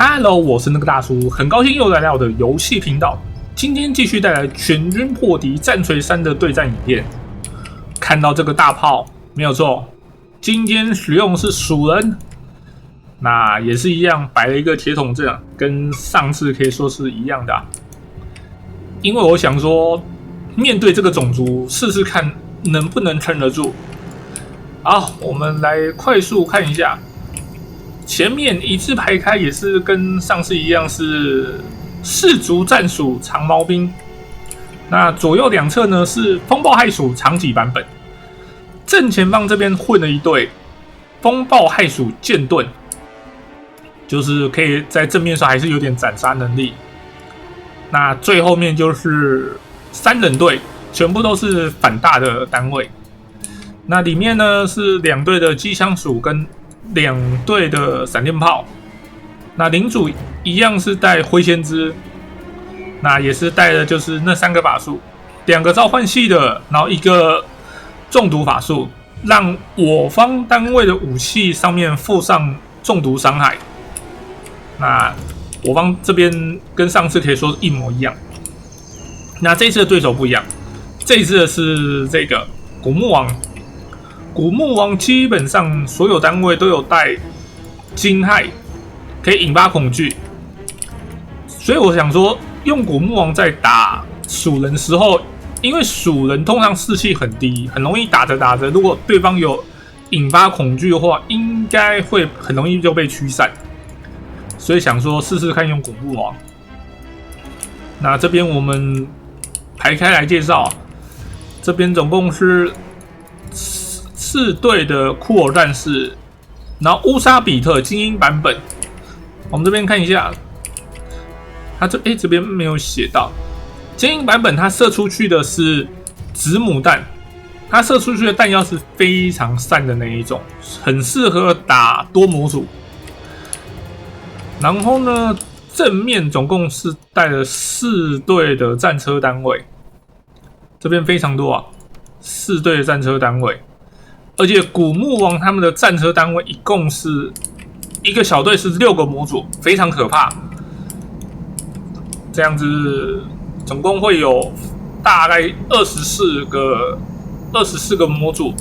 Hello， 我是那个大叔，很高兴又来到我的游戏频道。今天继续带来全军破敌战锤3的对战影片。看到这个大炮，没有错，今天使用的是蜀人，那也是一样摆了一个铁桶阵，跟上次可以说是一样的因为我想说，面对这个种族，试试看能不能撑得住。好，我们来快速看一下。前面一字排开也是跟上次一样是氏族战属长矛兵，那左右两侧呢是风暴害属长戟版本，正前方这边混了一队风暴害属剑盾，就是可以在正面上还是有点斩杀能力。那最后面就是3人队，全部都是反大的单位。那里面呢是2队的机枪鼠跟2队的闪电炮，那领主一样是带灰先知，那也是带的就是那3个法术，2个召唤系的，然后1个中毒法术，让我方单位的武器上面附上中毒伤害。那我方这边跟上次可以说是一模一样。那这一次的对手不一样，这一次的是这个古墓王。古墓王基本上所有单位都有带惊骇，可以引发恐惧，所以我想说，用古墓王在打蜀人时候，因为蜀人通常士气很低，很容易打着打着，如果对方有引发恐惧的话，应该会很容易就被驱散，所以想说试试看用古墓王。那这边我们排开来介绍，这边总共是4队的库尔战士，然后乌沙比特精英版本。我们这边看一下，它这边没有写到精英版本，它射出去的是子母弹，它射出去的弹药是非常散的那一种，很适合打多模组。然后呢，正面总共是带了4队的战车单位，这边非常多4队的战车单位。而且古墓王他们的战车单位一共是一个小队是6个模组，非常可怕。这样子总共会有大概24个模组，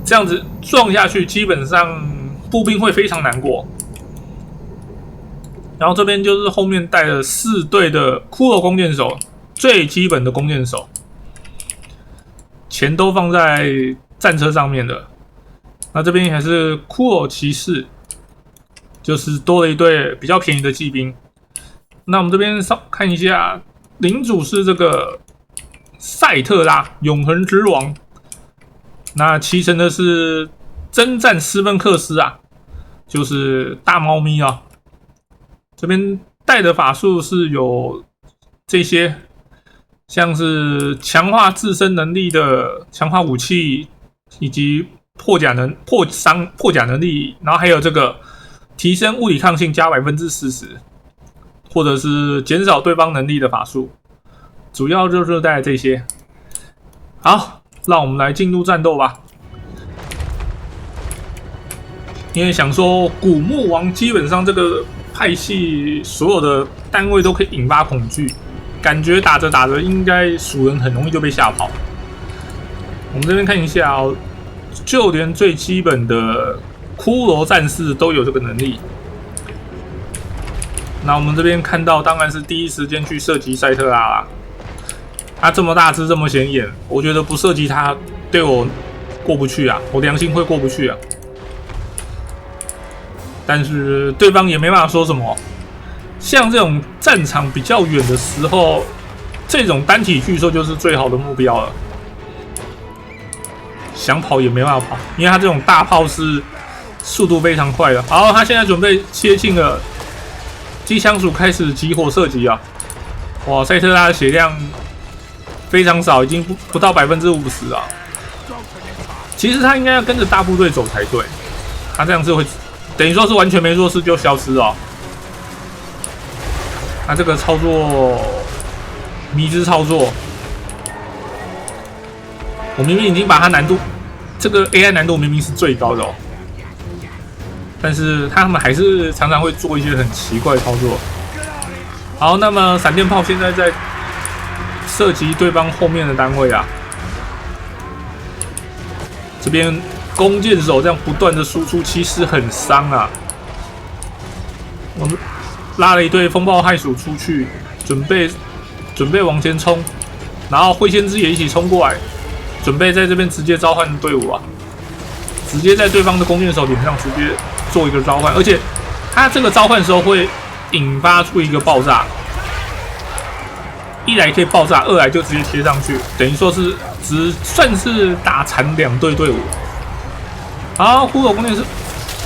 这样子撞下去，基本上步兵会非常难过。然后这边就是后面带了4队的骷髅弓箭手，最基本的弓箭手，钱都放在战车上面的。那这边还是骷髅骑士，就是多了一队比较便宜的骑兵。那我们这边看一下，领主是这个赛特拉永恒之王，那骑乘的是征战斯芬克斯就是大猫咪这边带的法术是有这些，像是强化自身能力的强化武器，以及破甲能力，然后还有这个提升物理抗性加 40%， 或者是减少对方能力的法术，主要就是带这些。好，让我们来进入战斗吧。因为想说古墓王基本上这个派系所有的单位都可以引发恐惧，感觉打着打着应该蜀人很容易就被吓跑。我们这边看一下就连最基本的骷髅战士都有这个能力。那我们这边看到当然是第一时间去射击赛特拉啦。他这么大只这么显眼，我觉得不射击他对我过不去我良心会过不去但是对方也没办法说什么，像这种战场比较远的时候，这种单体巨兽就是最好的目标了。想跑也没办法跑，因为他这种大炮是速度非常快的。好，他现在准备切近了，机枪鼠开始集火射击哇，赛特拉的血量非常少，已经不到 50% 其实他应该要跟着大部队走才对，他这样子会等于说是完全没做事就消失他这个操作迷之操作，我明明已经把它难度这个 AI 难度明明是最高的但是他们还是常常会做一些很奇怪的操作。好，那么闪电炮现在在射击对方后面的单位啊，这边弓箭手这样不断的输出，其实很伤啊。我们拉了一队风暴骇鼠出去，准备往前冲，然后灰先知也一起冲过来，准备在这边直接召唤队伍啊，直接在对方的弓箭手脸上直接做一个召唤，而且他这个召唤的时候会引发出一个爆炸，一来可以爆炸，二来就直接贴上去，等于说是只算是打残2队队伍。好，骷髅弓箭是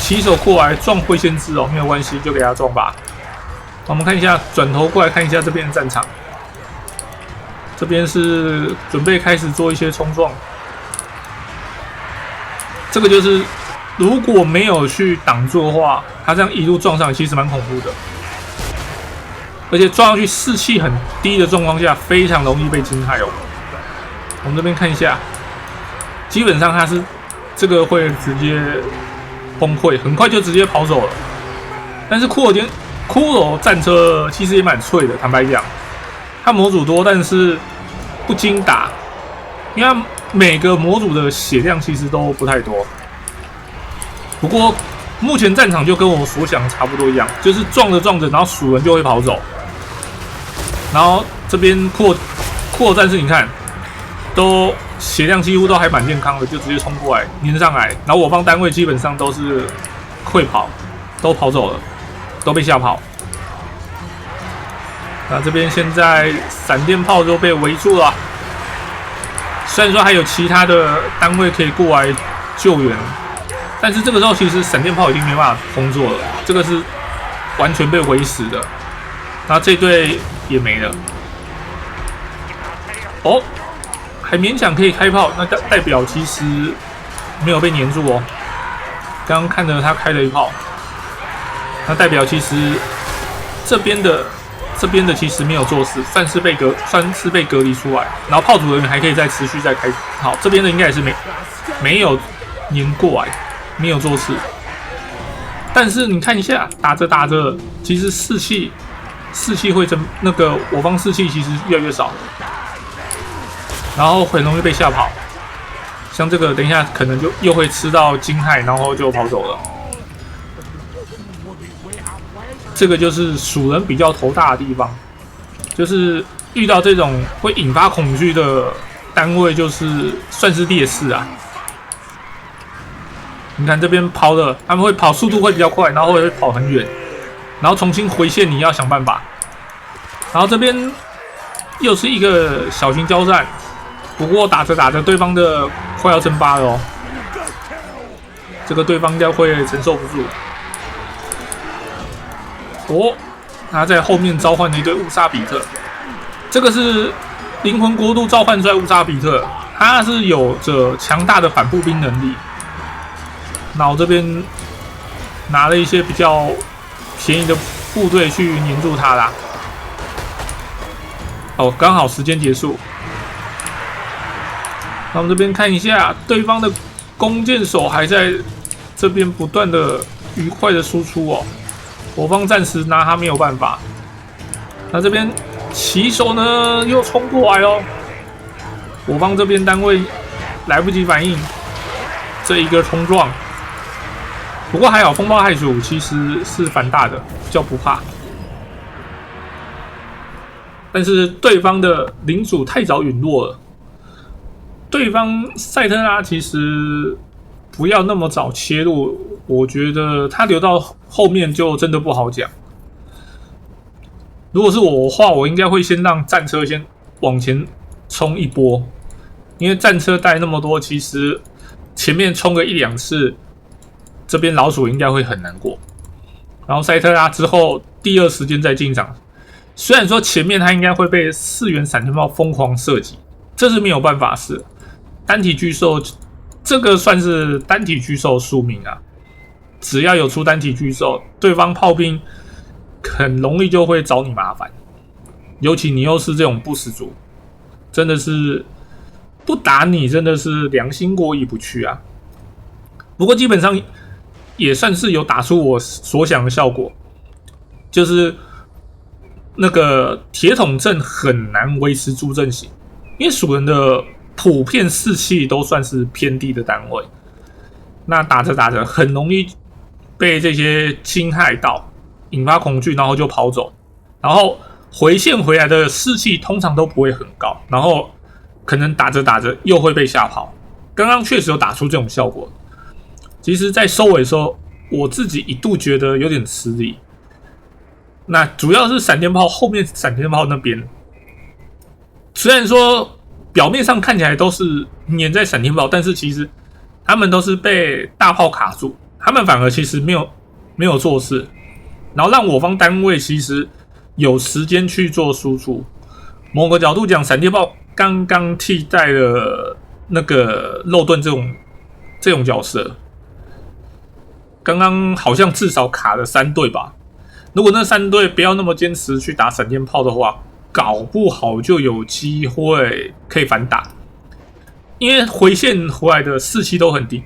起手过来撞灰先知哦，没有关系，就给他撞吧。我们看一下，转头过来看一下这边的战场，这边是准备开始做一些冲撞。这个就是如果没有去挡住的话，他这样一路撞上，其实蛮恐怖的。而且撞上去士气很低的状况下，非常容易被惊骇哦。我们这边看一下，基本上他是这个会直接崩溃，很快就直接跑走了。但是骷髅战车其实也蛮脆的，坦白讲，它模组多，但是不经打，因为它每个模组的血量其实都不太多。不过目前战场就跟我所想的差不多一样，就是撞着撞着，然后鼠人就会跑走。然后这边骷髅战士，你看，都血量几乎都还蛮健康的，就直接冲过来粘上来。然后我方单位基本上都是会跑，都跑走了，都被吓跑。那这边现在闪电炮都被围住了，虽然说还有其他的单位可以过来救援，但是这个时候其实闪电炮已经没办法工作了，这个是完全被围死的。那这队也没了。哦，还勉强可以开炮，那代表其实没有被黏住哦。刚刚看着他开了一炮，那代表其实这边的其实没有做事，算是被隔离出来。然后炮组人员还可以再持续再开炮，这边的应该也是没有黏过来，没有做事。但是你看一下，打着打着，其实士气会那个我方士气其实越来越少，然后很容易被吓跑。像这个，等一下可能就又会吃到惊骇，然后就跑走了。这个就是鼠人比较头大的地方，就是遇到这种会引发恐惧的单位，就是算是劣势啊。你看这边跑的，他们会跑速度会比较快，然后会跑很远，然后重新回线，你要想办法。然后这边又是一个小型交战，不过打着打着，对方的快要蒸发了哦，这个对方应该会承受不住。哦，他在后面召唤了一堆乌沙比特，这个是灵魂国度召唤出来乌沙比特，他是有着强大的反步兵能力。那我这边拿了一些比较便宜的部队去黏住他啦。哦，刚好时间结束。那我们这边看一下，对方的弓箭手还在这边不断的愉快的输出哦。我方暂时拿他没有办法。那这边骑手呢又冲过来哦，我方这边单位来不及反应，这一个冲撞。不过还好，风暴骇鼠其实是反大的，比较不怕。但是对方的领主太早陨落了，对方赛特拉其实不要那么早切入，我觉得他留到后面就真的不好讲。如果是我的话，我应该会先让战车先往前冲一波，因为战车带那么多，其实前面冲个1-2次，这边老鼠应该会很难过。然后赛特拉之后第二时间再进场，虽然说前面他应该会被4元闪电炮疯狂射击，这是没有办法事。单体巨兽这个算是单体巨兽宿命啊，只要有出单体巨兽，对方炮兵很容易就会找你麻烦，尤其你又是这种不死族，真的是不打你真的是良心过意不去啊。不过基本上也算是有打出我所想的效果，就是那个铁桶阵很难维持住阵型，因为蜀人的普遍士气都算是偏低的单位，那打着打着很容易被这些侵害到，引发恐惧，然后就跑走，然后回线回来的士气通常都不会很高，然后可能打着打着又会被吓跑。刚刚确实有打出这种效果，其实在收尾的时候，我自己一度觉得有点吃力。那主要是闪电炮后面闪电炮那边，虽然说表面上看起来都是粘在闪电炮，但是其实他们都是被大炮卡住，他们反而其实没有做事，然后让我方单位其实有时间去做输出。某个角度讲，闪电炮刚刚替代了那个肉盾这种角色，刚刚好像至少卡了3队吧。如果那3队不要那么坚持去打闪电炮的话，搞不好就有机会可以反打。因为回线回来的士气都很低，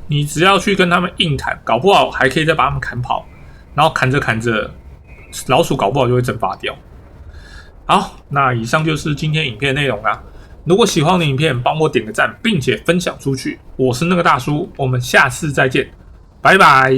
你只要去跟他们硬砍，搞不好还可以再把他们砍跑，然后砍着砍着，老鼠搞不好就会蒸发掉。好，那以上就是今天影片的内容啦。如果喜欢我的影片，帮我点个赞，并且分享出去。我是那个大叔，我们下次再见，拜拜。